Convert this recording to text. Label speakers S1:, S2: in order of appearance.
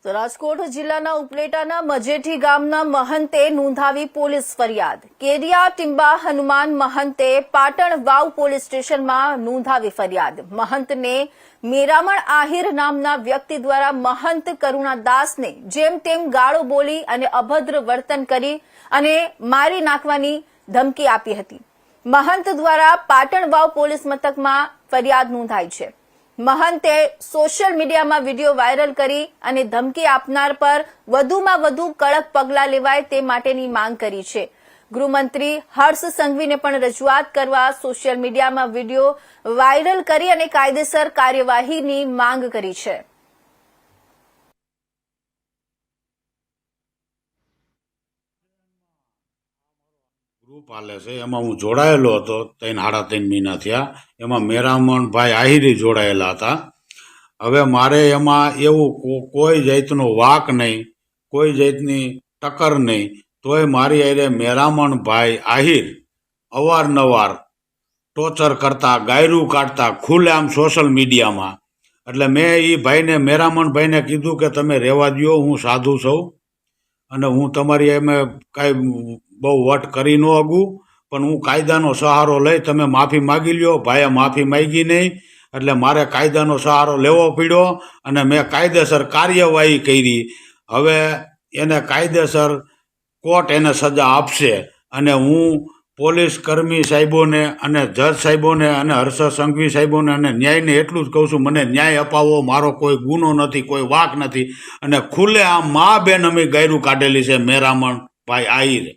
S1: તો રાજકોટ જિલ્લાના ઉપલેટાના મજેઠી ગામના મહંતે નોંધાવી પોલીસ ફરિયાદ। કેરિયા ટીંબા હનુમાન મહંતે પાટણ વાવ પોલીસ સ્ટેશનમાં નોંધાવી ફરિયાદ। મહંતને મેરામણ આહિર નામના વ્યક્તિ દ્વારા મહંત કરુણાદાસને જેમ તેમ ગાળો બોલી અને અભદ્ર વર્તન કરી અને મારી નાખવાની ધમકી આપી હતી। મહંત દ્વારા પાટણ વાવ પોલીસ મથકમાં ફરિયાદ નોંધાઈ છે। મહંતે સોશિયલ મીડિયામાં વિડીયો વાયરલ કરી અને ધમકી આપનાર પર વધુમાં વધુ કડક પગલાં લેવાય તે માટેની માંગ કરી છે। ગૃહમંત્રી હર્ષ સંઘવીને પણ રજૂઆત કરવા સોશિયલ મીડિયામાં વિડીયો વાયરલ કરી અને કાયદેસર કાર્યવાહીની માંગ કરી છે।
S2: ગ્રુપ હાલે છે એમાં હું જોડાયેલો હતો 3.5 મહિના થયા। એમાં મેરામણભાઈ આહિરી જોડાયેલા હતા। હવે મારે એમાં એવું કોઈ જાતનો વાક નહીં, કોઈ જાતની ટક્કર નહીં, તોય મારી હારે મેરામણભાઈ આહિર અવારનવાર ટોર્ચર કરતા, ગાયરું કાઢતા ખુલ્લેઆમ સોશિયલ મીડિયામાં। એટલે મેં એ ભાઈને મેરામણભાઈને કીધું કે તમે રહેવા દો, હું સાધુ છું અને હું તમારી એમે કાંઈ બહુ વટ કરી ન અગું, પણ હું કાયદાનો સહારો લઈ, તમે માફી માગી લ્યો। ભાઈએ માફી માગી નહીં એટલે મારે કાયદાનો સહારો લેવો પડ્યો અને મેં કાયદેસર કાર્યવાહી કરી। હવે એને કાયદેસર કોર્ટ એને સજા આપશે અને હું પોલીસ કર્મી સાહેબોને અને જજ સાહેબોને અને હર્ષ સંઘવી સાહેબોને અને ન્યાયને એટલું જ કહું છું, મને ન્યાય અપાવો। મારો કોઈ ગુનો નથી, કોઈ વાક નથી અને ખુલ્લે આમ મા બેન અમે ગાયરું કાઢેલી છે મેરામણભાઈ આહિરે।